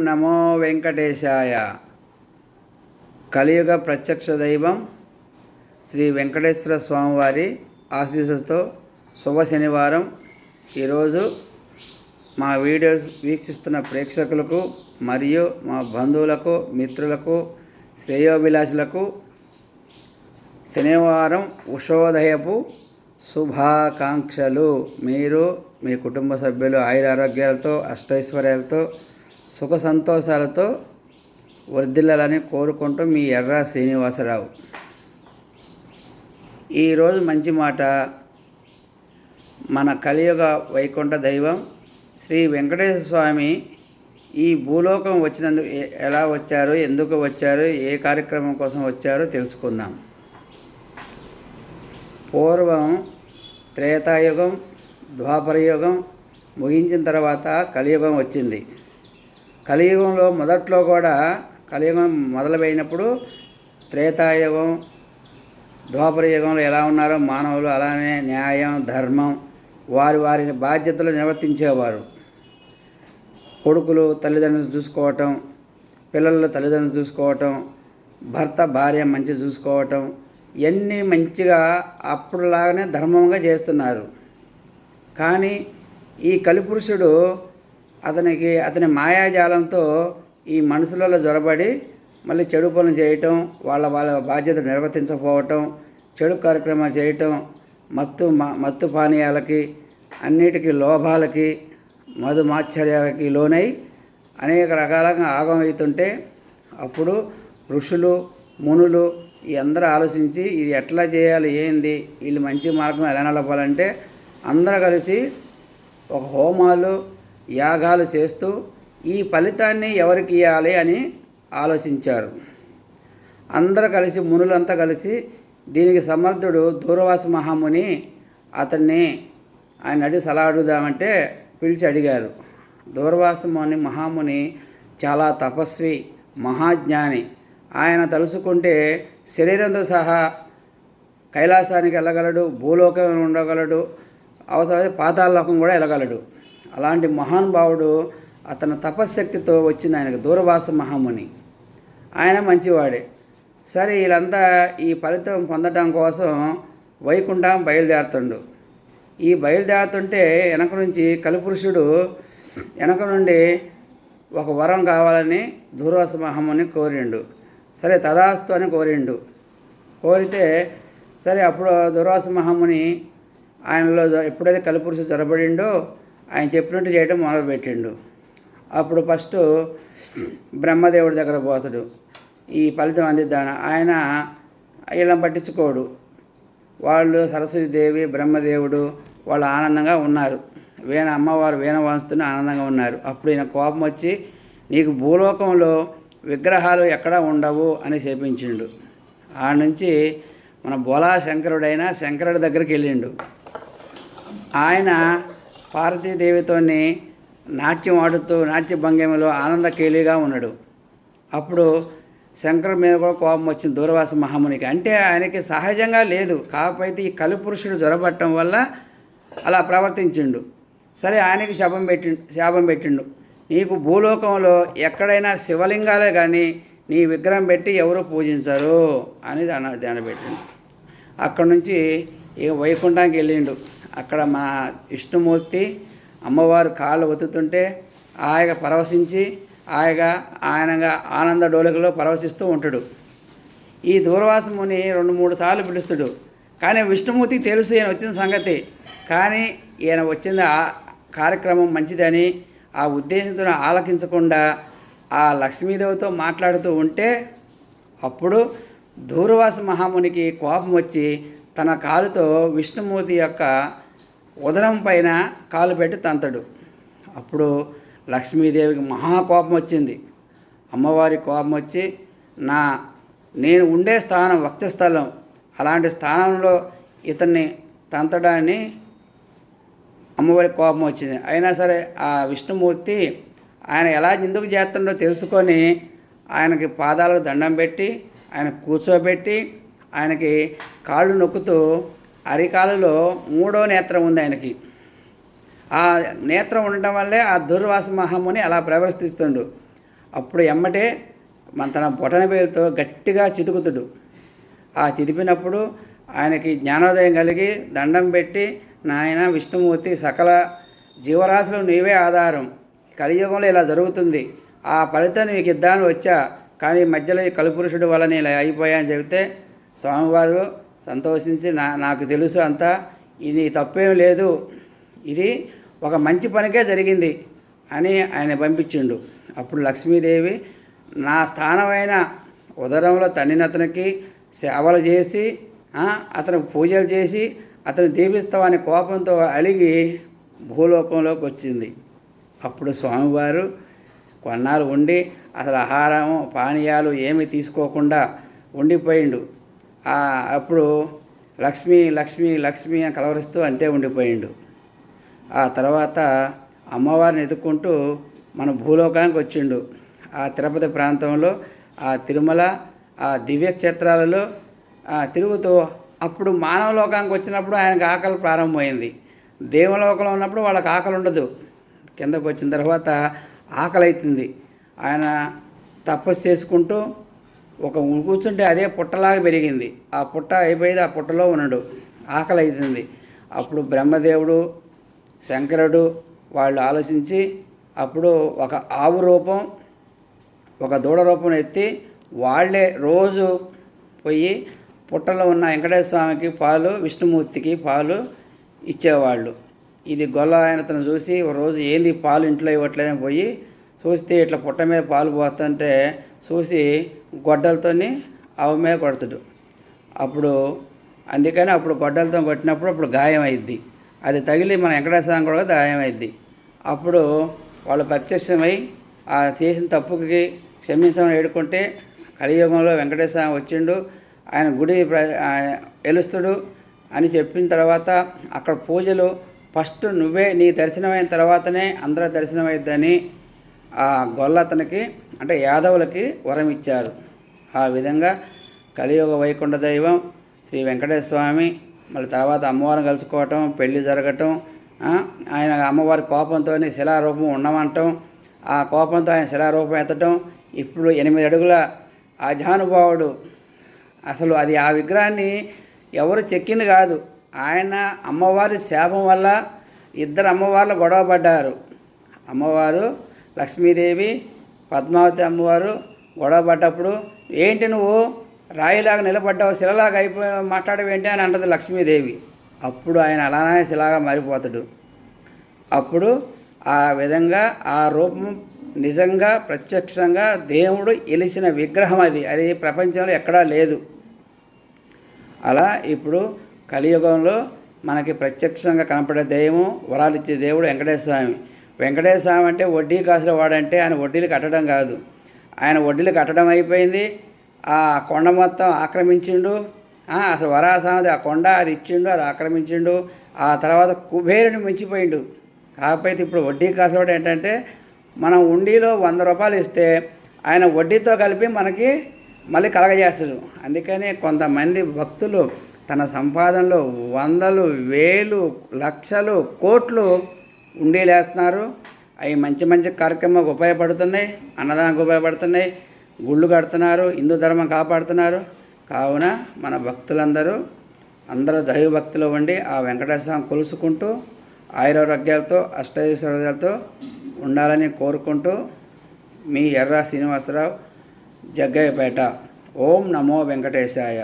నమో వెంకటేశాయ. కలియుగ ప్రత్యక్ష దైవం శ్రీ వెంకటేశ్వర స్వామివారి ఆశీస్సులతో శుభ శనివారం. ఈరోజు మా వీడియోస్ వీక్షిస్తున్న ప్రేక్షకులకు మరియు మా బంధువులకు, మిత్రులకు, శ్రేయోభిలాషులకు శనివారం ఉషోదయపు శుభాకాంక్షలు. మీరు మీ కుటుంబ సభ్యులు ఆయురారోగ్యాలతో, అష్టైశ్వర్యాలతో, సుఖ సంతోషాలతో వర్ధిల్లాలని కోరుకుంటూ మీ ఎర్ర శ్రీనివాసరావు. ఈరోజు మంచి మాట. మన కలియుగ వైకుంఠ దైవం శ్రీ వెంకటేశ్వర స్వామి ఈ భూలోకం వచ్చినందుకు ఎలా వచ్చారు, ఎందుకు వచ్చారు, ఏ కార్యక్రమం కోసం వచ్చారో తెలుసుకుందాం. పూర్వం త్రేతాయుగం, ద్వాపరయుగం ముగించిన తర్వాత కలియుగం వచ్చింది. కలియుగంలో మొదట్లో కూడా కలియుగం మొదలుపెట్టినప్పుడు త్రేతాయుగం, ద్వాపరయుగంలో ఎలా ఉన్నారో మానవులు అలానే న్యాయం, ధర్మం వారి బాధ్యతలు నిర్వర్తించేవారు. కొడుకులు తల్లిదండ్రులు చూసుకోవటం, పిల్లలు తల్లిదండ్రులు చూసుకోవటం, భర్త భార్య మంచి చూసుకోవటం, ఇవన్నీ మంచిగా అప్పుడులాగానే ధర్మంగా చేస్తున్నారు. కానీ ఈ కలిపురుషుడు అతని మాయాజాలంతో ఈ మనుషులలో జొరబడి మళ్ళీ చెడు పనులు చేయటం, వాళ్ళ బాధ్యత నిర్వర్తించకపోవటం, చెడు కార్యక్రమాలు చేయటం, మత్తు పానీయాలకి, అన్నిటికీ లోభాలకి, మధుమాశ్చర్యాలకి లోనై అనేక రకాలుగా ఆగమవుతుంటే అప్పుడు ఋషులు, మునులు ఈ అందరూ ఆలోచించి ఇది ఎట్లా చేయాలి, ఏంది, వీళ్ళు మంచి మార్గం ఎలా నడపాలంటే అందరూ కలిసి ఒక హోమాలు, యాగాలు చేస్తూ ఈ ఫలితాన్ని ఎవరికి ఇవ్వాలి అని ఆలోచించారు. అందరూ కలిసి, మునులంతా కలిసి దీనికి సమర్థుడు దూర్వాస మహాముని, ఆయన అడిగి సలహా అడుగుదామంటే పిలిచి అడిగారు. దూర్వాస మహాముని చాలా తపస్వి, మహాజ్ఞాని. ఆయన తలుసుకుంటే శరీరంతో సహా కైలాసానికి వెళ్ళగలడు, భూలోకం ఉండగలడు, అవసరమైతే పాతాళలోకం కూడా వెళ్ళగలడు. అలాంటి మహానుభావుడు అతని తపశ్శక్తితో వచ్చింది ఆయనకు దూర్వాస మహాముని. ఆయన మంచివాడే. సరే, వీళ్ళంతా ఈ ఫలితం పొందడం కోసం వైకుంఠం బయలుదేరుతుండు. ఈ బయలుదేరుతుంటే వెనక నుంచి కలిపురుషుడు వెనక నుండి ఒక వరం కావాలని దూర్వాస మహాముని కోరిండు. సరే, తదాస్తు అని కోరిండు. కోరితే సరే, అప్పుడు దూర్వాస మహాముని ఆయనలో ఎప్పుడైతే కలిపురుషుడు జొరబడిండో ఆయన చెప్పినట్టు చేయడం మొదలుపెట్టిండు. అప్పుడు ఫస్ట్ బ్రహ్మదేవుడి దగ్గర పోతాడు ఈ ఫలితం అందిద్దాను. ఆయన వీళ్ళని పట్టించుకోడు. వాళ్ళు సరస్వతీదేవి, బ్రహ్మదేవుడు వాళ్ళు ఆనందంగా ఉన్నారు. అమ్మవారు వీణ వాయిస్తూనే ఆనందంగా ఉన్నారు. అప్పుడు ఈయన కోపం వచ్చి నీకు భూలోకంలో విగ్రహాలు ఎక్కడా ఉండవు అని చెప్పించిండు. ఆ నుంచి మన బోలా శంకరుడైన శంకరుడి దగ్గరికి వెళ్ళిండు. ఆయన పార్వతీదేవితోని నాట్యం ఆడుతూ నాట్య భంగిమలో ఆనందకేలిగా ఉన్నాడు. అప్పుడు శంకరుడి మీద కూడా కోపం వచ్చింది దూర్వాస మహామునికి. అంటే ఆయనకి సహజంగా లేదు, కాకపోతే ఈ కలిపురుషుడు జొరబట్టడం వల్ల అలా ప్రవర్తించిండు. సరే, ఆయనకి శాపం పెట్టిండు. నీకు భూలోకంలో ఎక్కడైనా శివలింగాలే కానీ నీ విగ్రహం పెట్టి ఎవరు పూజించరు అని దాన్ని పెట్టిండు. అక్కడి నుంచి ఇక వైకుంఠానికి వెళ్ళిండు. అక్కడ మా విష్ణుమూర్తి అమ్మవారు కాళ్ళు ఒత్తుతుంటే ఆయన పరవశించి ఆయనగా ఆనంద డోలికలో పరవశిస్తూ ఉంటాడు. ఈ దూర్వాస ముని 2-3 సార్లు పిలుస్తాడు. కానీ విష్ణుమూర్తికి తెలుసు ఈయన వచ్చిన సంగతి. కానీ ఈయన వచ్చింది ఆ కార్యక్రమం మంచిదని ఆ ఉద్దేశంతో ఆలకించకుండా ఆ లక్ష్మీదేవితో మాట్లాడుతూ ఉంటే అప్పుడు దూర్వాస మహామునికి కోపం వచ్చి తన కాలుతో విష్ణుమూర్తి యొక్క ఉదరం పైన కాలు పెట్టి తంతడు. అప్పుడు లక్ష్మీదేవికి మహాకోపం వచ్చింది. అమ్మవారి కోపం వచ్చి నేను ఉండే స్థానం వక్షస్థలం, అలాంటి స్థానంలో ఇతన్ని తంతడాన్ని అమ్మవారికి కోపం వచ్చింది. అయినా సరే ఆ విష్ణుమూర్తి ఆయన ఎలా ఎందుకు చేస్తుండో తెలుసుకొని ఆయనకి పాదాలకు దండం పెట్టి ఆయన కూర్చోబెట్టి ఆయనకి కాళ్ళు నొక్కుతూ అరికాలులో 3వ నేత్రం ఉంది ఆయనకి. ఆ నేత్రం ఉండటం వల్లే ఆ దుర్వాస మహాముని అలా ప్రవర్తిస్తుండు. అప్పుడు ఎమ్మటే తన బొటన వేలుతో గట్టిగా చితుకుతుడు. ఆ చితిపినప్పుడు ఆయనకి జ్ఞానోదయం కలిగి దండం పెట్టి, నాయన విష్ణుమూర్తి, సకల జీవరాశులు నీవే ఆధారం, కలియుగంలో ఇలా జరుగుతుంది, ఆ ఫలితాన్ని మీకు ఇద్దామని వచ్చా, కానీ మధ్యలో ఈ కలిపురుషుడు వల్ల నేను ఇలా అయిపోయా అని చెబితే స్వామివారు సంతోషించి, నాకు తెలుసు అంతా, ఇది తప్పేం లేదు, ఇది ఒక మంచి పనికే జరిగింది అని ఆయన పంపించిండు. అప్పుడు లక్ష్మీదేవి, నా స్థానమైన ఉదరంలో తన్నినతనికి సేవలు చేసి అతనికి పూజలు చేసి అతను దీపిస్తామని కోపంతో అలిగి భూలోకంలోకి వచ్చింది. అప్పుడు స్వామివారు కొన్నాళ్ళు ఉండి అసలు ఆహారం పానీయాలు ఏమీ తీసుకోకుండా ఉండిపోయిండు. అప్పుడు లక్ష్మి లక్ష్మి లక్ష్మి అని కలవరిస్తూ అంతే ఉండిపోయిండు. ఆ తర్వాత అమ్మవారిని ఎదుక్కుంటూ మన భూలోకానికి వచ్చిండు. ఆ తిరుపతి ప్రాంతంలో ఆ తిరుమల ఆ దివ్యక్షేత్రాలలో తిరుగుతూ, అప్పుడు మానవ లోకానికి వచ్చినప్పుడు ఆయనకు ఆకలి ప్రారంభమైంది. దేవలోకంలో ఉన్నప్పుడు వాళ్ళకి ఆకలి ఉండదు. కిందకు వచ్చిన తర్వాత ఆకలి అవుతుంది. ఆయన తపస్సు చేసుకుంటూ ఒక కూర్చుంటే అదే పుట్టలాగా పెరిగింది. ఆ పుట్ట అయిపోయింది, ఆ పుట్టలో ఉన్నాడు, ఆకలి అవుతుంది. అప్పుడు బ్రహ్మదేవుడు, శంకరుడు వాళ్ళు ఆలోచించి అప్పుడు ఒక ఆవు రూపం, ఒక దూడ రూపం ఎత్తి వాళ్ళే రోజు పోయి పుట్టలో ఉన్న వెంకటేశ్వర స్వామికి పాలు, విష్ణుమూర్తికి పాలు ఇచ్చేవాళ్ళు. ఇది గొల్ల ఆయనతను చూసి ఒక రోజు ఏంది పాలు ఇంట్లో ఇవ్వట్లేదని పోయి చూస్తే ఇట్లా పుట్ట మీద పాలు పోతుంటే చూసి గొడ్డలతో ఆవు మీద కొడతాడు. అందుకని అప్పుడు గొడ్డలతో కొట్టినప్పుడు అప్పుడు గాయం అయింది. అది తగిలి మన వెంకటేశ్వర స్వామి కూడా గాయం అయింది. అప్పుడు వాళ్ళు ప్రత్యక్షమై ఆ చేసిన తప్పుకి క్షమించమని వేడుకుంటే కలియుగంలో వెంకటేశ్వర స్వామి వచ్చిండు, ఆయన గుడి ఎలుస్తుడు అని చెప్పిన తర్వాత అక్కడ పూజలు ఫస్ట్ నువ్వే నీ దర్శనమైన తర్వాతనే అందరూ దర్శనమైద్దని ఆ గొల్ల అతనికి అంటే యాదవులకి వరం ఇచ్చారు. ఆ విధంగా కలియుగ వైకుంఠ దైవం శ్రీ వెంకటేశ్వర స్వామి మళ్ళీ తర్వాత అమ్మవారిని కలుసుకోవటం, పెళ్లి జరగటం, ఆయన అమ్మవారి కోపంతో శిలారూపం ఉండమంటం, ఆ కోపంతో ఆయన శిలారూపం ఎత్తటం, ఇప్పుడు 8 అడుగుల అజానుభావుడు. అసలు అది ఆ విగ్రహాన్ని ఎవరు చెక్కింది కాదు, ఆయన అమ్మవారి శాపం వల్ల ఇద్దరు అమ్మవార్లు గొడవ పడ్డారు. అమ్మవారు లక్ష్మీదేవి, పద్మావతి అమ్మవారు గొడవ పడ్డప్పుడు, ఏంటి నువ్వు రాయిలాగా నిలబడ్డావు, శిలలాగా అయిపోయి మాట్లాడవేంటి అని అంటది లక్ష్మీదేవి. అప్పుడు ఆయన అలానే శిలాగా మారిపోతాడు. అప్పుడు ఆ విధంగా ఆ రూపం నిజంగా ప్రత్యక్షంగా దేవుడు ఎలిసిన విగ్రహం అది ప్రపంచంలో ఎక్కడా లేదు. అలా ఇప్పుడు కలియుగంలో మనకి ప్రత్యక్షంగా కనపడే దైవం, వరాలు ఇచ్చే దేవుడు వెంకటేశ్వర స్వామి. వెంకటేశ్వర స్వామి అంటే వడ్డీ కాసులు వాడంటే ఆయన వడ్డీలు కట్టడం కాదు, ఆయన వడ్డీలు కట్టడం అయిపోయింది. ఆ కొండ మొత్తం ఆక్రమించిండు. అసలు వరాస్వామిది ఆ కొండ అది ఇచ్చిండు, అది ఆక్రమించిండు. ఆ తర్వాత కుబేరుని మించిపోయిండు. కాకపోతే ఇప్పుడు వడ్డీ కాసులు వాడు ఏంటంటే మనం ఉండిలో 100 రూపాయలు ఇస్తే ఆయన వడ్డీతో కలిపి మనకి మళ్ళీ కలగజేస్తాడు. అందుకని కొంతమంది భక్తులు తన సంపాదనలో 100,000, 1,000, లక్షలు, కోట్లు ఉండీలేస్తున్నారు. అవి మంచి మంచి కార్యక్రమాలకు ఉపయోగపడుతున్నాయి, అన్నదానానికి ఉపయోగపడుతున్నాయి, గుళ్ళు కడుతున్నారు, హిందూ ధర్మం కాపాడుతున్నారు. కావున మన భక్తులందరూ దైవ భక్తిలో ఉండి ఆ వెంకటేశ్వర స్వామి కొలుసుకుంటూ ఆయురారోగ్యాలతో అష్టైశ్వర్యాలతో ఉండాలని కోరుకుంటూ మీ ఎర్ర శ్రీనివాసరావు, జగ్గయ్యపేట. ఓం నమో వెంకటేశాయ.